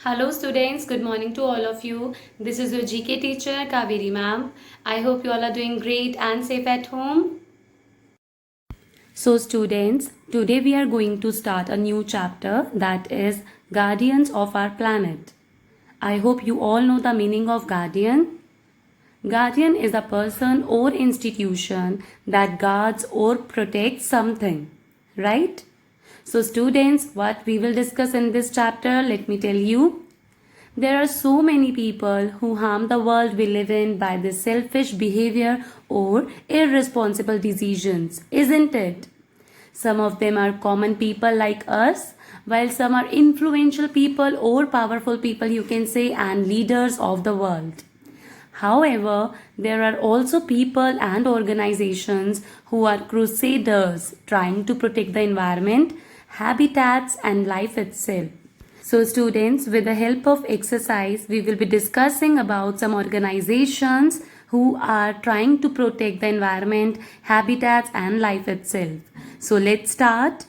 Hello students, good morning to all of you. This is your GK teacher Kaveri ma'am. I hope you all are doing great and safe at home. So students, today we are going to start a new chapter that is Guardians of our Planet. I hope you all know the meaning of guardian. Guardian is a person or institution that guards or protects something, right? So students, what we will discuss in this chapter, let me tell you. There are so many people who harm the world we live in by their selfish behavior or irresponsible decisions, isn't it? Some of them are common people like us, while some are influential people or powerful people, you can say, and leaders of the world. However, there are also people and organizations who are crusaders trying to protect the environment, habitats, and life itself. So students, with the help of exercise, we will be discussing about some organizations who are trying to protect the environment, habitats and life itself. So let's start.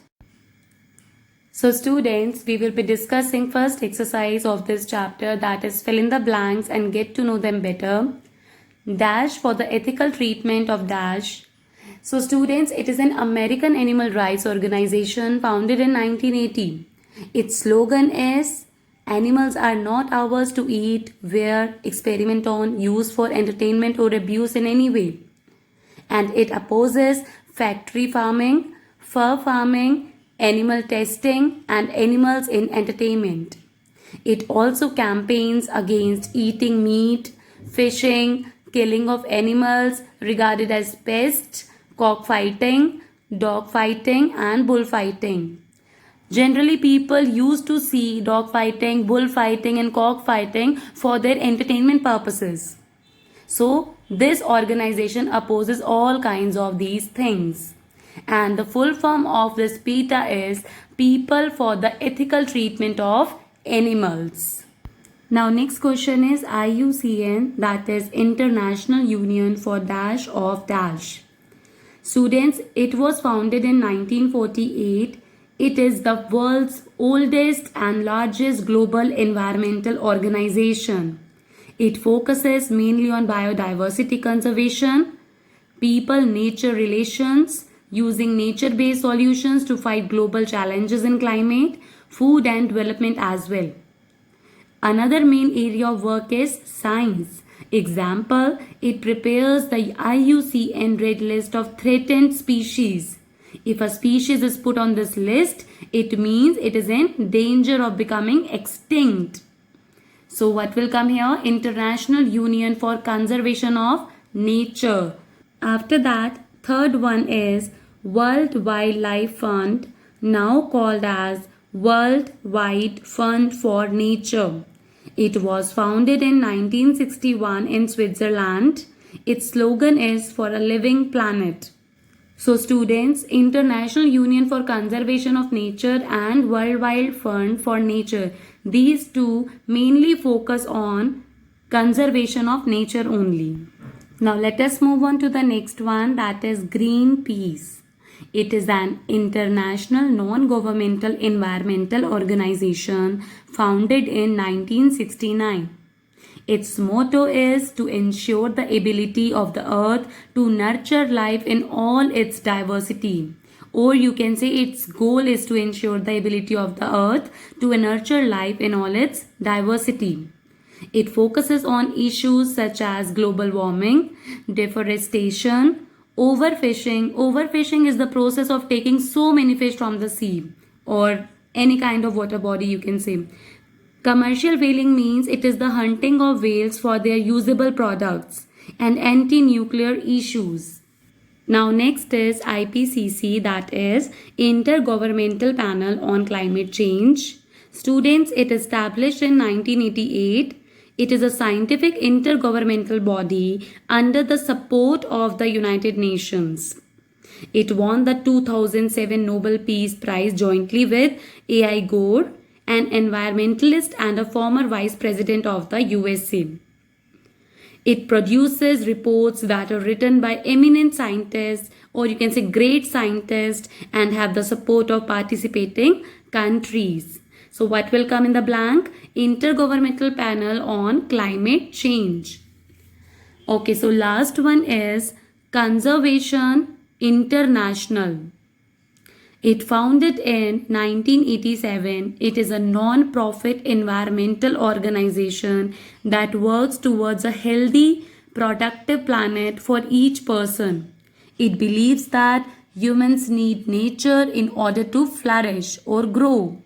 So students, we will be discussing first exercise of this chapter, that is fill in the blanks and get to know them better. Dash for the ethical treatment of dash. So students, it is an American animal rights organization founded in 1980. Its slogan is animals are not ours to eat, wear, experiment on, use for entertainment or abuse in any way. And it opposes factory farming, fur farming, animal testing, and animals in entertainment. It also campaigns against eating meat, fishing, killing of animals regarded as pests, cockfighting, dogfighting, and bullfighting. Generally, people used to see dogfighting, bullfighting, and cockfighting for their entertainment purposes. So, this organization opposes all kinds of these things. And the full form of this PETA is People for the Ethical Treatment of Animals. Now, next question is IUCN, that is International Union for Dash of Dash. Students, it was founded in 1948. It is the world's oldest and largest global environmental organization. It focuses mainly on biodiversity conservation, people-nature relations, using nature-based solutions to fight global challenges in climate, food and development as well. Another main area of work is science. Example, it prepares the IUCN Red List of threatened species. If a species is put on this list, it means it is in danger of becoming extinct. So what will come here? International Union for Conservation of Nature. After that, third one is World Wildlife Fund, now called as World Wide Fund for Nature. It was founded in 1961 in Switzerland. Its slogan is For a Living Planet. So students, International Union for Conservation of Nature and World Wide Fund for Nature, these two mainly focus on conservation of nature only. Now let us move on to the next one, that is Greenpeace. It is an international non-governmental environmental organization founded in 1969. Its motto is to ensure the ability of the earth to nurture life in all its diversity. Or you can say its goal is to ensure the ability of the earth to nurture life in all its diversity. It focuses on issues such as global warming, deforestation, overfishing. Overfishing is the process of taking so many fish from the sea or any kind of water body, you can say. Commercial whaling means it is the hunting of whales for their usable products, and anti-nuclear issues. Now next is IPCC, that is Intergovernmental Panel on Climate Change. Students, it established in 1988. It is a scientific intergovernmental body under the support of the United Nations. It won the 2007 Nobel Peace Prize jointly with A.I. Gore, an environmentalist and a former vice president of the USA. It produces reports that are written by eminent scientists, or you can say great scientists, and have the support of participating countries. So what will come in the blank? Intergovernmental Panel on Climate Change. Okay, so last one is Conservation International. It founded in 1987. It is a non-profit environmental organization that works towards a healthy, productive planet for each person. It believes that humans need nature in order to flourish or grow.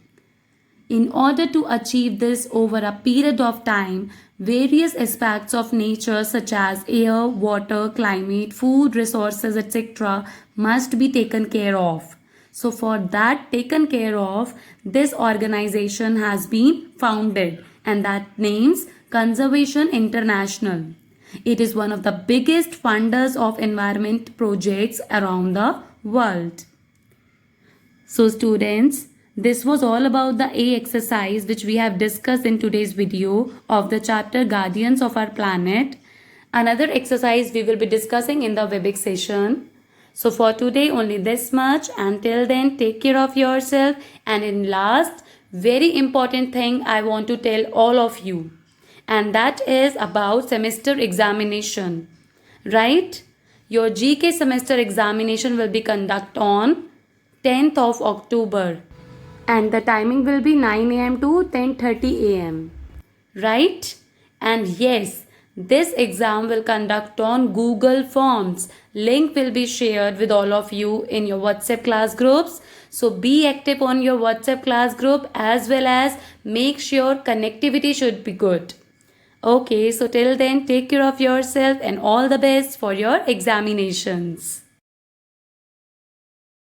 In order to achieve this over a period of time, various aspects of nature such as air, water, climate, food, resources, etc. must be taken care of. So for that taken care of, this organization has been founded and that names Conservation International. It is one of the biggest funders of environment projects around the world. So students, this was all about the A exercise which we have discussed in today's video of the chapter Guardians of Our Planet. Another exercise we will be discussing in the Webex session. So for today only this much. Until then, take care of yourself. And in last, very important thing I want to tell all of you. And that is about semester examination. Right? Your GK semester examination will be conducted on 10th of October. And the timing will be 9 a.m. to 10:30 a.m. Right? And yes, this exam will conduct on Google Forms. Link will be shared with all of you in your WhatsApp class groups. So be active on your WhatsApp class group as well as make sure connectivity should be good. Okay, so till then, take care of yourself and all the best for your examinations.